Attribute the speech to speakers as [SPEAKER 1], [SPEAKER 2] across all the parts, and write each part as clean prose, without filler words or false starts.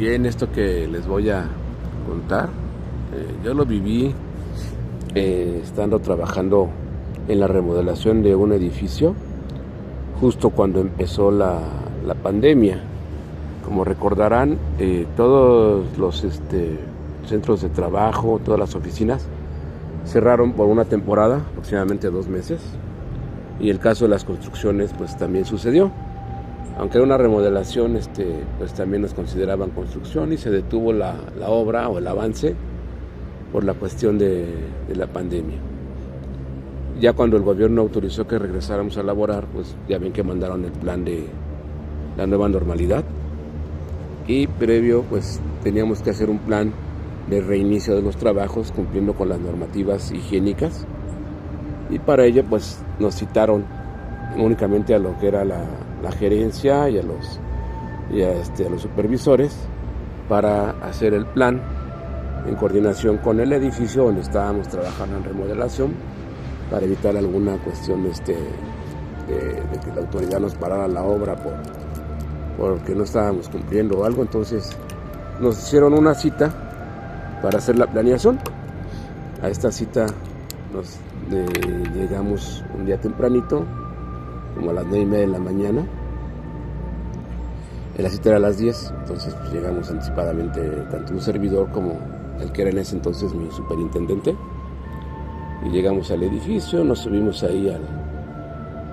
[SPEAKER 1] Bien, esto que les voy a contar, yo lo viví estando trabajando en la remodelación de un edificio justo cuando empezó la pandemia. Como recordarán, todos los centros de trabajo, todas las oficinas cerraron por una temporada, aproximadamente 2 meses, y el caso de las construcciones pues también sucedió. Aunque era una remodelación, pues también nos consideraban construcción y se detuvo la obra o el avance por la cuestión de la pandemia. Ya cuando el gobierno autorizó que regresáramos a laborar, pues ya ven que mandaron el plan de la nueva normalidad, y previo pues teníamos que hacer un plan de reinicio de los trabajos cumpliendo con las normativas higiénicas, y para ello pues nos citaron únicamente a lo que era la gerencia y a los supervisores para hacer el plan en coordinación con el edificio donde estábamos trabajando en remodelación, para evitar alguna cuestión de que la autoridad nos parara la obra porque no estábamos cumpliendo algo. Entonces nos hicieron una cita para hacer la planeación. A esta cita llegamos un día tempranito, como a las 9:30 de la mañana. La cita era a las 10, entonces pues llegamos anticipadamente, tanto un servidor como el que era en ese entonces mi superintendente, y llegamos al edificio, nos subimos ahí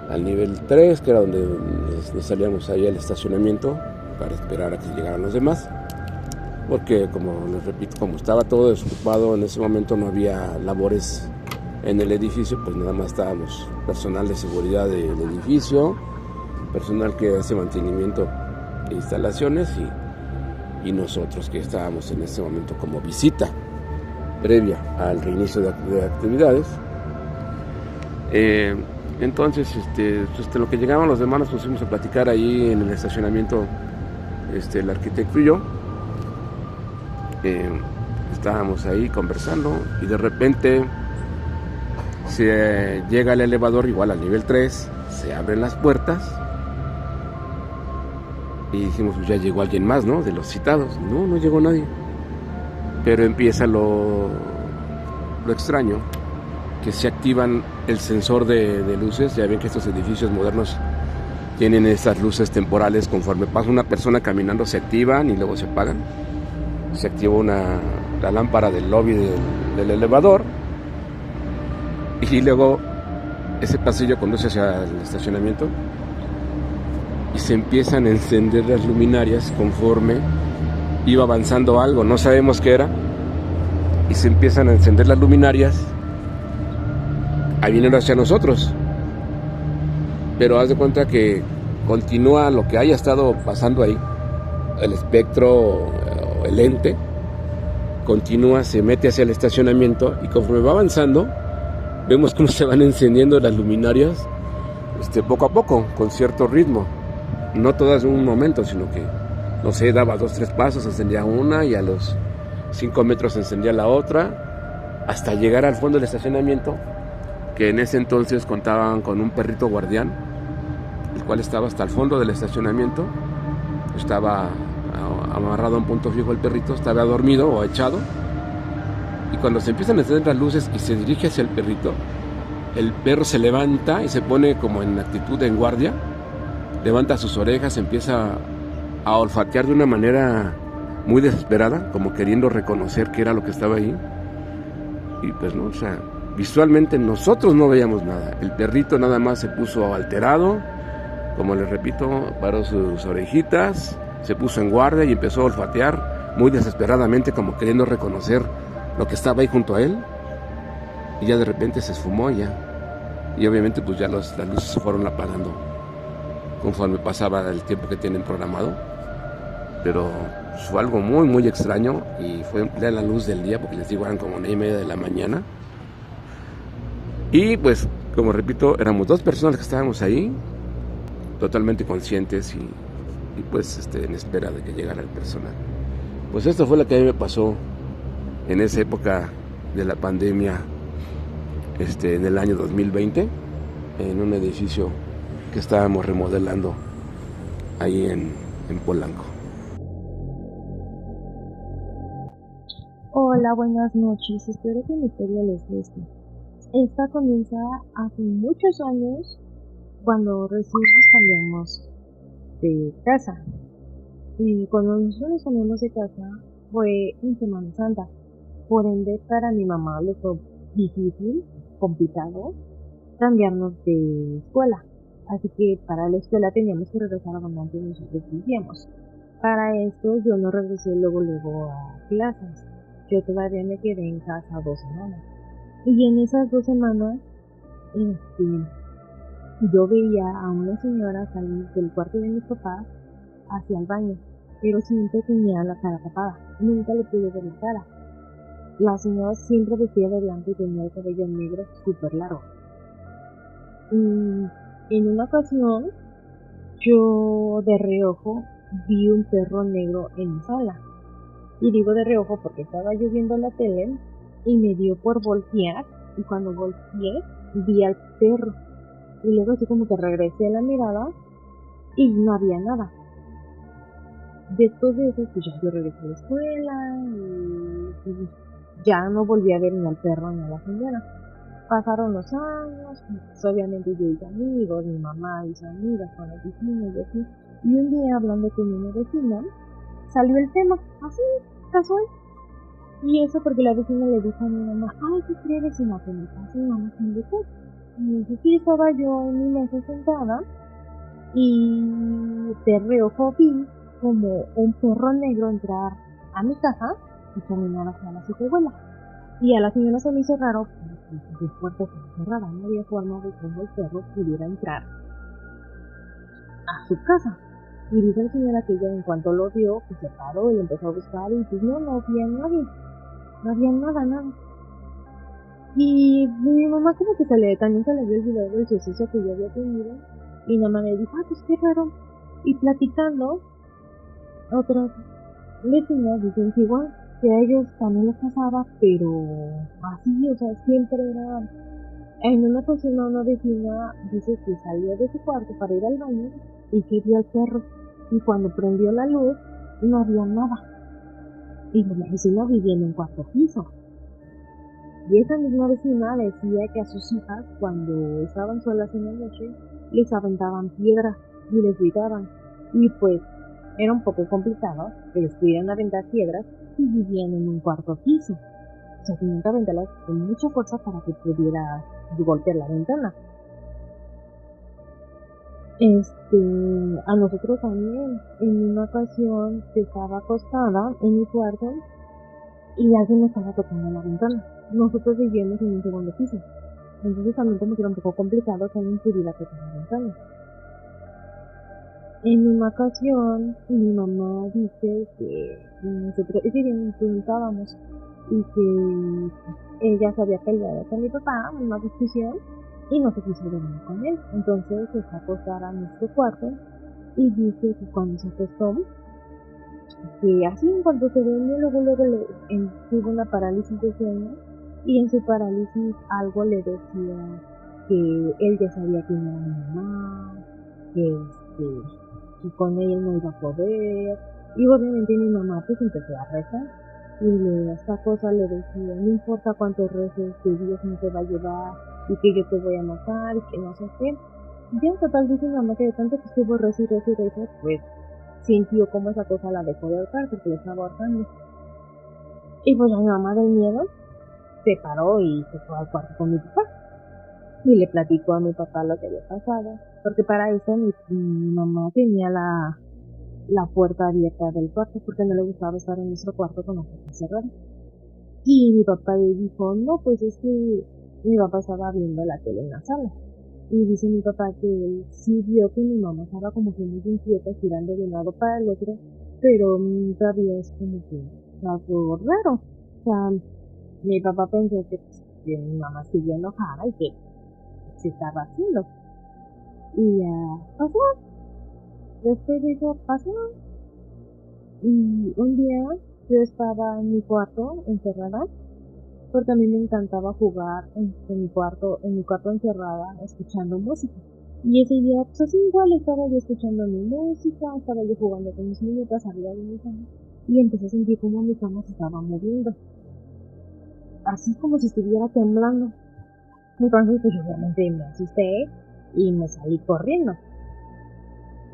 [SPEAKER 1] al nivel 3, que era donde nos salíamos ahí al estacionamiento para esperar a que llegaran los demás, porque como les repito, como estaba todo desocupado en ese momento, no había labores en el edificio, pues nada más estábamos personal de seguridad del edificio, personal que hace mantenimiento de instalaciones, y nosotros que estábamos en ese momento como visita previa al reinicio de actividades. Entonces, lo que llegaban los demás, nos pusimos a platicar ahí en el estacionamiento, el arquitecto y yo. Estábamos ahí conversando y de repente se llega el elevador igual al nivel 3, se abren las puertas y dijimos, pues ya llegó alguien más, ¿no? De los citados. No llegó nadie. Pero empieza lo extraño, que se activan el sensor de luces. Ya ven que estos edificios modernos tienen esas luces temporales, conforme pasa una persona caminando se activan y luego se apagan. Se activó la lámpara del lobby del elevador, y luego ese pasillo conduce hacia el estacionamiento y se empiezan a encender las luminarias conforme iba avanzando algo, no sabemos qué era, y se empiezan a encender las luminarias ahí vienen hacia nosotros, pero haz de cuenta que continúa lo que haya estado pasando ahí, el espectro o el ente continúa, se mete hacia el estacionamiento, y conforme va avanzando vemos cómo se van encendiendo las luminarias poco a poco, con cierto ritmo, no todas en un momento, sino que, no sé, daba 2-3 pasos, encendía una, y a los 5 metros encendía la otra, hasta llegar al fondo del estacionamiento, que en ese entonces contaban con un perrito guardián, el cual estaba hasta el fondo del estacionamiento. Estaba amarrado a un punto fijo el perrito, estaba dormido o echado, y cuando se empiezan a encender las luces y se dirige hacia el perrito, el perro se levanta y se pone como en actitud en guardia, levanta sus orejas, empieza a olfatear de una manera muy desesperada, como queriendo reconocer qué era lo que estaba ahí. Y pues no, o sea, visualmente nosotros no veíamos nada. El perrito nada más se puso alterado, como les repito, paró sus orejitas, se puso en guardia y empezó a olfatear muy desesperadamente, como queriendo reconocer lo que estaba ahí junto a él, y ya de repente se esfumó ya, y obviamente pues ya las luces se fueron apagando conforme pasaba el tiempo que tienen programado. Pero fue algo muy muy extraño, y fue en plena luz del día, porque les digo, eran como 9:30 de la mañana, y pues como repito, éramos 2 personas que estábamos ahí totalmente conscientes y pues en espera de que llegara el personal. Pues esto fue lo que a mí me pasó en esa época de la pandemia, en el año 2020, en un edificio que estábamos remodelando ahí en Polanco.
[SPEAKER 2] Hola, buenas noches. Espero que mi historia les guste. Esta comienza hace muchos años, cuando recién nos cambiamos de casa. Y cuando nosotros nos cambiamos de casa fue en Semana Santa. Por ende, para mi mamá le fue difícil, complicado, cambiarnos de escuela. Así que para la escuela teníamos que regresar a donde antes nosotros vivíamos. Para esto yo no regresé luego a clases. Yo todavía me quedé en casa 2 semanas. Y en esas 2 semanas, este, yo veía a una señora salir del cuarto de mis papás hacia el baño, pero siempre tenía la cara tapada. Nunca le pude ver la cara. La señora siempre vestía de blanco y tenía el cabello negro súper largo. Y en una ocasión, yo de reojo vi un perro negro en mi sala. Y digo de reojo porque estaba yo viendo la tele y me dio por voltear, y cuando volteé vi al perro. Y luego así como que regresé la mirada y no había nada. Después de eso, pues ya yo regresé a la escuela y ya no volví a ver ni al perro ni a la señora. Pasaron los años, pues obviamente yo hice amigos, mi mamá hizo amigas con los vecinos y así. Y un día hablando con una vecina, salió el tema, así, casual. Y eso porque la vecina le dijo a mi mamá, ay, ¿qué crees, vecina? Que mi casa y mamá se invitó. Y dice, sí, estaba yo en mi mesa sentada y de reojo vi como un perro negro entrar a mi casa y caminar hacia la abuela. Y a la señora se le hizo raro porque su puerta estaba cerrada, no había forma de cómo el perro pudiera entrar a su casa. Y dice la señora que ella en cuanto lo vio, pues se paró y empezó a buscar y pues no había nadie. No había nada. Y mi mamá como que también se le había olvidado el suceso que yo había tenido. Y nada más le dijo, ah, pues qué raro. Y platicando, otras vecinas dicen que igual, que a ellos también les pasaba, pero así, o sea, siempre era... En una ocasión una vecina dice que salió de su cuarto para ir al baño y que vio al perro. Y cuando prendió la luz, no había nada. Y la vecina vivía en un cuarto piso. Y esa misma vecina decía que a sus hijas, cuando estaban solas en la noche, les aventaban piedras y les gritaban. Y pues era un poco complicado que les pudieran aventar piedras si vivían en un cuarto piso. O sea, tenían que aventarlas con mucha fuerza para que pudiera golpear la ventana. A nosotros también, en una ocasión que estaba acostada en mi cuarto y alguien me estaba tocando la ventana. Nosotros vivíamos en un segundo piso. Entonces también como que era un poco complicado que alguien pudiera tocar la ventana. En una ocasión, mi mamá dice que nosotros ese día nos preguntábamos y que ella se había peleado con mi papá en una discusión y no se quiso dormir con él. Entonces se fue a acostar a nuestro cuarto y dice que cuando se acostó, que así en cuanto se durmió, luego tuvo una parálisis de sueño y en su parálisis algo le decía que él ya sabía quién era mi mamá, que con él no iba a poder. Y obviamente mi mamá pues empezó a rezar y esta cosa le decía, no importa cuántos reces, que Dios no te va a llevar y que yo te voy a matar y que no sé qué. Ya total dice mi mamá que de tanto que estuvo reza, pues sintió como esa cosa la dejó de ahorcar porque le estaba ahorcando. Y pues mi mamá del miedo se paró y se fue al cuarto con mi papá. Y le platicó a mi papá lo que había pasado. Porque para eso mi mamá tenía la puerta abierta del cuarto porque no le gustaba estar en nuestro cuarto con la puerta cerrada. Y mi papá le dijo, no, pues es que mi papá estaba viendo la tele en la sala. Y dice mi papá que él sí vio que mi mamá estaba como que muy inquieta, girando de un lado para el otro, pero todavía es como que algo raro. O sea, mi papá pensó que mi mamá seguía enojada y que se estaba haciendo. Y pasó, después de eso pasó. Y un día yo estaba en mi cuarto encerrada, porque a mí me encantaba jugar en mi cuarto encerrada, escuchando música. Y ese día, pues así igual estaba yo escuchando mi música, estaba yo jugando con mis muñecas arriba de mi cama, y empecé a sentir como mi cama se estaba moviendo. así como si estuviera temblando. Entonces, pues obviamente me asusté y me salí corriendo.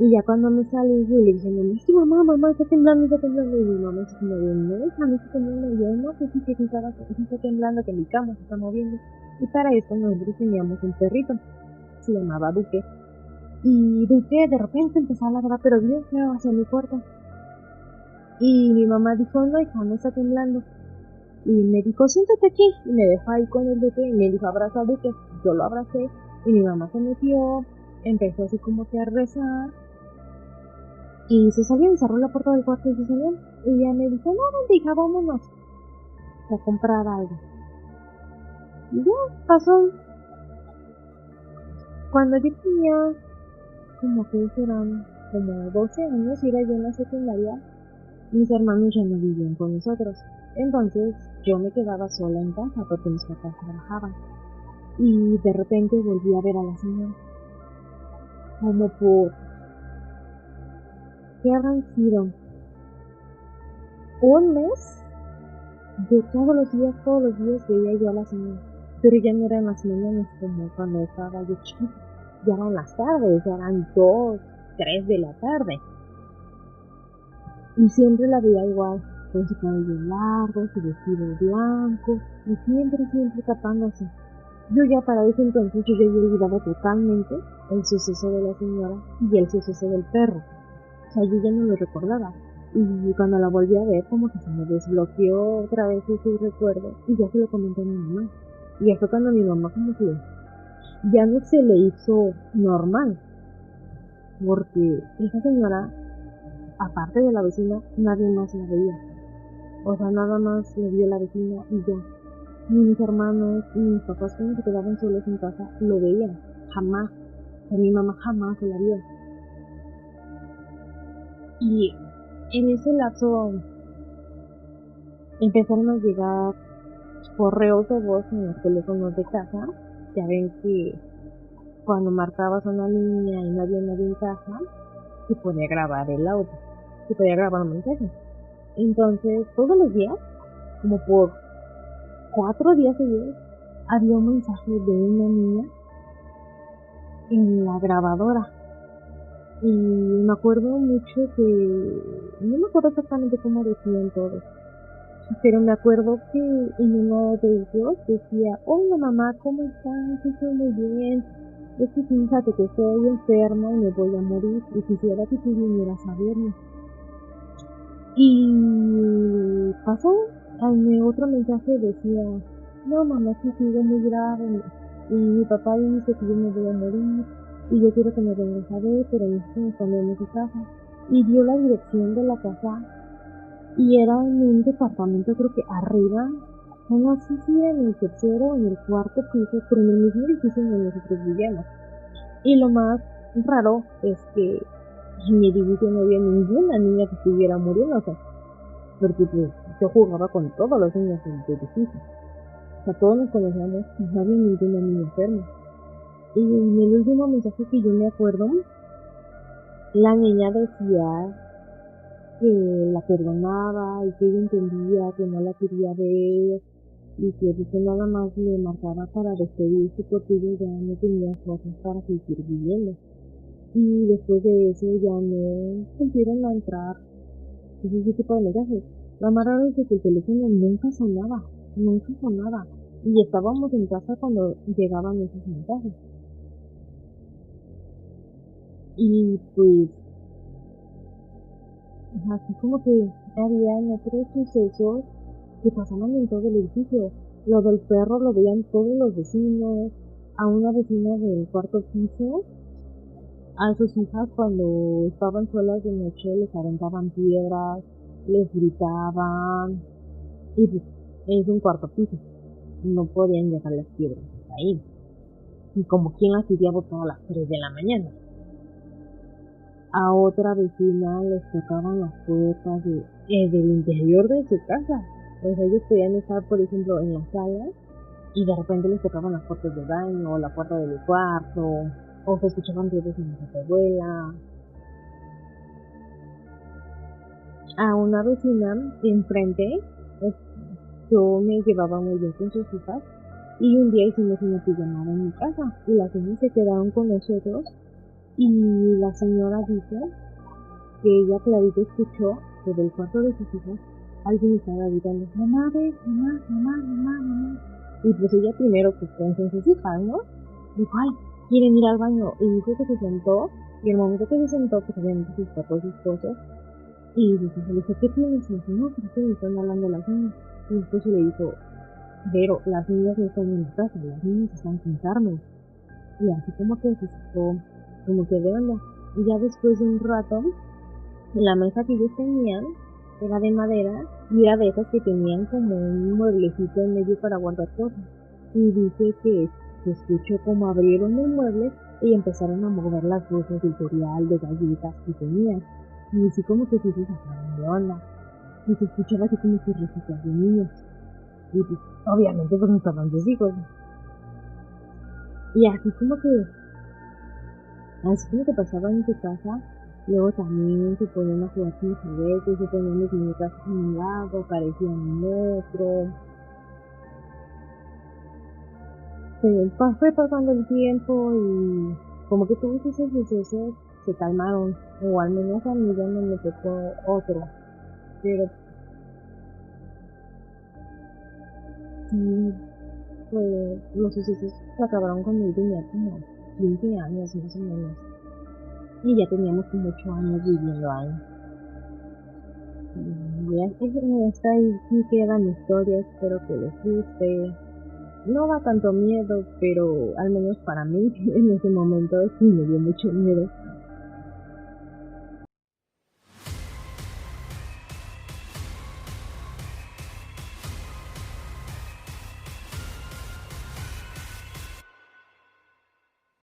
[SPEAKER 2] Y ya cuando me salí, yo le dije, mamá, sí, mamá, está temblando, está temblando. Y mi mamá se me dijo, no, hija, no está temblando. Y yo, no, que sí, está temblando, que mi cama se está moviendo. Y para eso nosotros teníamos un perrito, se llamaba Duque. Y Duque de repente empezó a ladrar, pero bien feo hacia mi cuarto. Y mi mamá dijo, no, hija, no está temblando. Y me dijo, siéntate aquí. Y me dejó ahí con el Duque y me dijo, abraza a Duque. Yo lo abracé y mi mamá se metió, empezó así como que a rezar. Y se salían, cerró la puerta del cuarto y se salían. Y ella me dijo, no, vente, hija, vámonos a comprar algo. Y ya pasó. Cuando yo tenía como que eran como 12 años, iba yo en la secundaria, mis hermanos ya no vivían con nosotros. Entonces yo me quedaba sola en casa porque mis papás trabajaban. Y de repente volví a ver a la señora. Como por... ¿Qué habrán sido? Un mes. Yo todos los días veía yo a la señora. Pero ya no eran las mañanas como cuando estaba yo chiquita. Ya eran las tardes, ya eran 2, 3 de la tarde. Y siempre la veía igual, con su cabello largo, su vestido blanco, y siempre tapándose. Yo ya para ese entonces yo ya había olvidado totalmente el suceso de la señora y el suceso del perro. O sea, yo ya no lo recordaba. Y cuando la volví a ver, como que se me desbloqueó otra vez ese recuerdo y ya se lo comenté a mi mamá. Y ya fue cuando mi mamá como que ya no se le hizo normal, porque esa señora, aparte de la vecina, nadie más la veía. O sea, nada más la vio la vecina y ya. Ni mis hermanos, ni mis papás cuando se quedaban solos en casa lo veían. Jamás. O sea, mi mamá jamás la vio. Y en ese lapso empezaron a llegar correos de voz en los teléfonos de casa. Ya ven que cuando marcabas una línea y no había nadie en casa, se podía grabar el audio, se podía grabar un mensaje. Entonces, todos los días, como por 4 días seguidos, había un mensaje de una niña en la grabadora. Y me acuerdo mucho que, no me acuerdo exactamente cómo decían todos, pero me acuerdo que en uno de ellos decía, hola mamá, ¿cómo estás? Estoy muy bien. Es que fíjate que estoy enferma y me voy a morir y quisiera que tú vinieras a verme. Y pasó, en otro mensaje decía, no mamá, sí sigo muy grave y mi papá dice que yo me voy a morir y yo quiero que me vengas a ver, pero necesito que cambiemos de casa. Y dio la dirección de la casa y era en un departamento, creo que arriba, no sé si era en el tercero o en el cuarto piso, pero en el mismo edificio donde nosotros vivíamos. Y lo más raro es que en mi edificio no había ninguna niña que estuviera muriéndose, porque pues yo jugaba con todos los niños del edificio. O sea, todos nos conocíamos y no había ninguna niña enferma. Y en el último mensaje que yo me acuerdo, la niña decía que la perdonaba y que ella entendía que no la quería ver y que eso nada más le marcaba para despedirse porque ella ya no tenía fuerzas para seguir viviendo. Y después de eso ya no volvieron a entrar ese tipo de mensajes. Lo más raro es que el teléfono nunca sonaba. Y estábamos en casa cuando llegaban esos mensajes. Y pues, así como que habían otros sucesos que pasaban en todo el edificio. Lo del perro lo veían todos los vecinos, a una vecina del cuarto piso, a sus hijas cuando estaban solas de noche les aventaban piedras, les gritaban, y pues es un cuarto piso, no podían dejar las piedras ahí. Y como quien las iría a botar a las 3 de la mañana. A otra vecina les tocaban las puertas del interior de su casa. O sea, ellos podían estar, por ejemplo, en la sala y de repente les tocaban las puertas del baño o la puerta del cuarto, o se escuchaban ruidos en la abuela. A una vecina de enfrente, yo me llevaba muy bien con sus hijas y un día hicimos una pijamada en mi casa y las niñas se quedaron con nosotros y la señora dice que ella clarito escuchó que del cuarto de sus hijas alguien estaba gritando, mamá, ve, mamá, mamá, mamá, mamá. Y pues ella primero que pensó en sus hijas, ¿no? Dijo, ay, quieren ir al baño. Y dijo que se sentó, y el momento que se sentó, pues obviamente se sacó sus cosas. Y le dijo, ¿qué tienes? Y dijo, no, pues que me están hablando las niñas. Y después le dijo, pero las niñas no están en mi casa, las niñas están con Carmen. Y así como que se sacó, como que de onda. Y ya después de un rato, la mesa que ellos tenían era de madera y era de esas que tenían como un mueblecito en medio para guardar cosas. Y dice que se escuchó como abrieron el mueble y empezaron a mover las bolsas de cereal, de galletas que tenían. Y así como que se sacaron de onda. Y se escuchaba así como que recitas de niños. Y pues, obviamente pues no estaban sus hijos. Y así como que pasaba en su casa, luego también se ponían a jugar con los juguetes, se ponían las muñecas a un lado, parecían un otro. Fue pasando el tiempo y como que todos esos sucesos se calmaron, o al menos a mí ya no me tocó otro. Pero sí, pues los sucesos se acabaron cuando yo tenía como 15 años más o menos. Y ya teníamos como 8 años viviendo ahí. Y hasta ahí sí queda mi historia, espero que les guste. No da tanto miedo, pero al menos para mí en ese momento sí me dio mucho miedo.